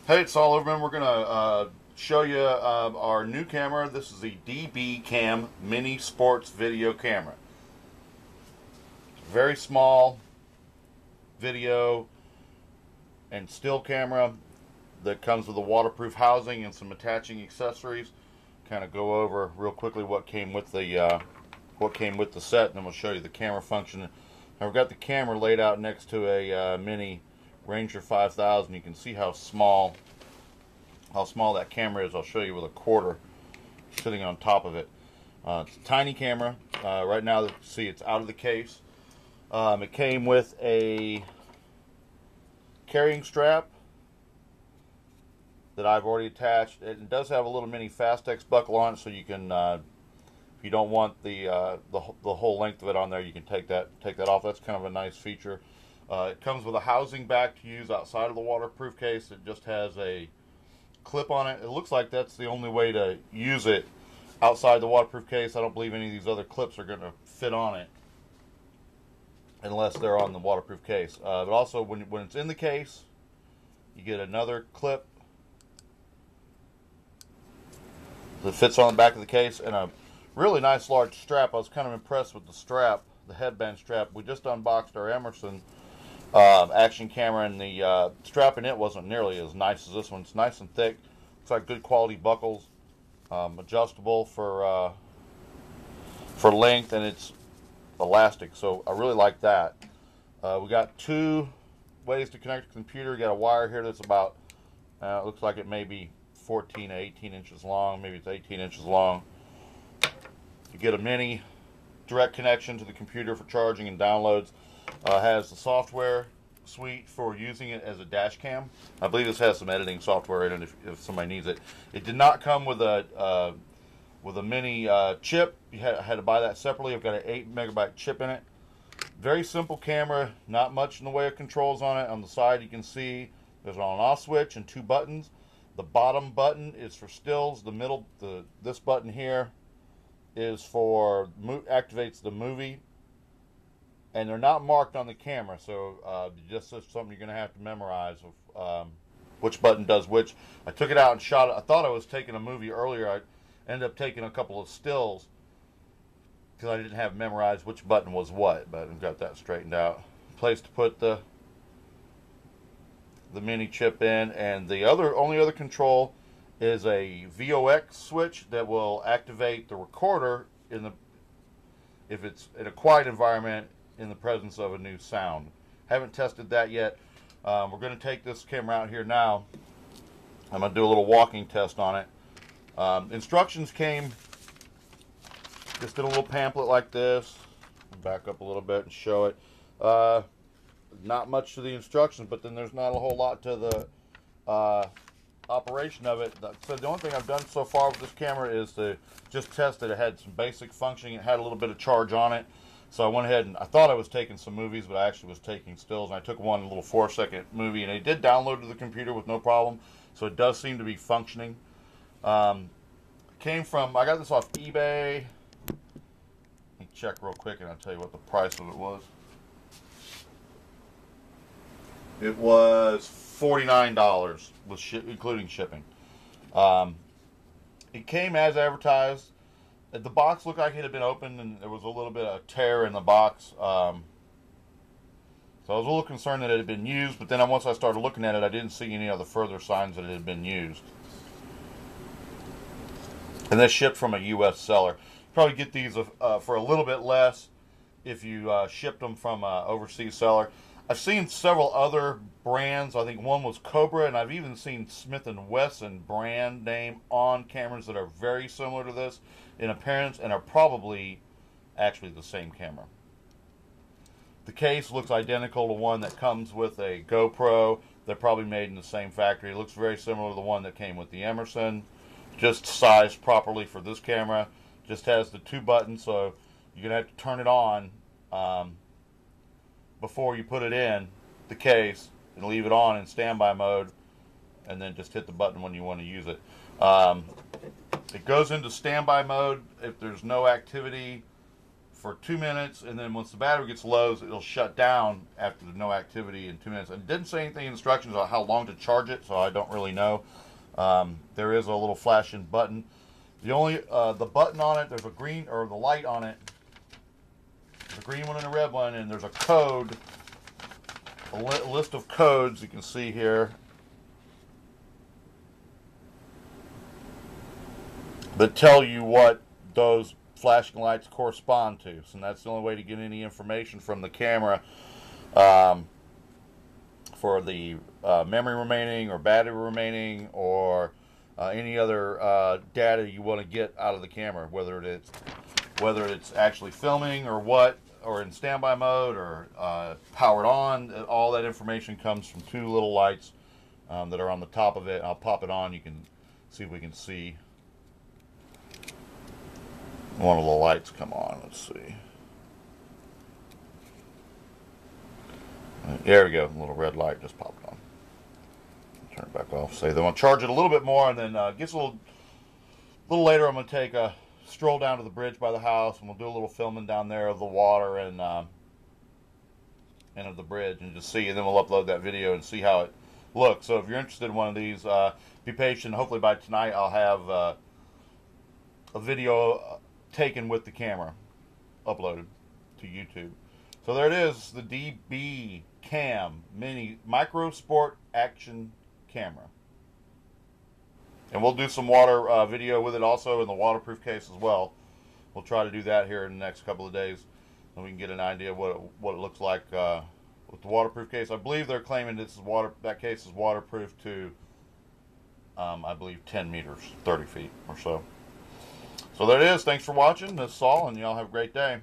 Hey, it's all over, man. We're gonna show you our new camera. This is the DB Cam Mini Sports Video Camera. Very small video and still camera that comes with a waterproof housing and some attaching accessories. Kind of go over real quickly what came with the set, and then we'll show you the camera function. I've got the camera laid out next to a mini Ranger 5000. You can see how small that camera is. I'll show you with a quarter sitting on top of it. It's a tiny camera. Right now, you see it's out of the case. It came with a carrying strap that I've already attached. It does have a little mini Fastex buckle on it, so you can, if you don't want the whole length of it on there, you can take that off. That's kind of a nice feature. It comes with a housing back to use outside of the waterproof case. It just has a clip on it. It looks like that's the only way to use it outside the waterproof case. I don't believe any of these other clips are going to fit on it unless they're on the waterproof case. But also, when it's in the case, you get another clip that fits on the back of the case, and a really nice large strap. I was kind of impressed with the strap, the headband strap. We just unboxed our Emerson action camera, and the strap in it wasn't nearly as nice as this one. It's nice and thick. It's like good quality buckles, adjustable for length, and it's elastic. So I really like that. We got two ways to connect the computer. We got a wire here that's about it looks like it may be 14 to 18 inches long. Maybe it's 18 inches long. You get a mini direct connection to the computer for charging and downloads. Has the software suite for using it as a dash cam. I believe this has some editing software in it if somebody needs it. It did not come with a mini chip. You had to buy that separately. I've got an 8 megabyte chip in it. Very simple camera. Not much in the way of controls on it. On the side you can see there's an on-off switch and two buttons. The bottom button is for stills. The middle, this button here, is for activates the movie. And they're not marked on the camera, so just something you're going to have to memorize of which button does which. I took it out and shot it. I thought I was taking a movie earlier. I ended up taking a couple of stills because I didn't have memorized which button was what, but I've got that straightened out. Place to put the mini chip in, and the only other control is a VOX switch that will activate the recorder if it's in a quiet environment in the presence of a new sound. Haven't tested that yet. We're going to take this camera out here now. I'm going to do a little walking test on it. Instructions came, just in a little pamphlet like this. Back up a little bit and show it. Not much to the instructions, but then there's not a whole lot to the operation of it. So the only thing I've done so far with this camera is to just test that it had some basic functioning. It had a little bit of charge on it. So I went ahead and I thought I was taking some movies, but I actually was taking stills. And I took one little 4-second movie, and it did download to the computer with no problem. So it does seem to be functioning. I got this off eBay. Let me check real quick, and I'll tell you what the price of it was. It was $49 including shipping. It came as advertised. The box looked like it had been opened, and there was a little bit of tear in the box. So I was a little concerned that it had been used, but then once I started looking at it, I didn't see any other further signs that it had been used. And this shipped from a U.S. seller. Probably get these for a little bit less if you shipped them from an overseas seller. I've seen several other brands. I think one was Cobra, and I've even seen Smith & Wesson brand name on cameras that are very similar to this in appearance and are probably actually the same camera. The case looks identical to one that comes with a GoPro. They're probably made in the same factory. It looks very similar to the one that came with the Emerson, just sized properly for this camera. Just has the two buttons, so you're going to have to turn it on before you put it in the case and leave it on in standby mode, and then just hit the button when you want to use it. It goes into standby mode if there's no activity for 2 minutes, and then once the battery gets low, it'll shut down after there's no activity in 2 minutes. And it didn't say anything in instructions on how long to charge it, so I don't really know. There is a little flashing button. The only the button on it, there's a green, or the light on it. There's a green one and a red one, and there's a code, a list of codes you can see here that tell you what those flashing lights correspond to. So that's the only way to get any information from the camera for the memory remaining or battery remaining, or any other data you want to get out of the camera, whether it's actually filming or what, or in standby mode, or powered on. All that information comes from two little lights that are on the top of it. I'll pop it on. You can see if we can see one of the lights come on. Let's see. There we go. A little red light just popped on. Turn it back off. Say they want to charge it a little bit more, and then gets a little later. I'm going to take a stroll down to the bridge by the house, and we'll do a little filming down there of the water and of the bridge, and just see. And then we'll upload that video and see how it looks. So if you're interested in one of these, be patient. Hopefully by tonight I'll have a video taken with the camera uploaded to YouTube. So there it is, the DB Cam Mini Micro Sport Action Camera. And we'll do some water video with it also in the waterproof case as well. We'll try to do that here in the next couple of days, and we can get an idea of what it looks like with the waterproof case. I believe they're claiming that case is waterproof to I believe 10 meters, 30 feet or so. So there it is. Thanks for watching. This is Saul, and y'all have a great day.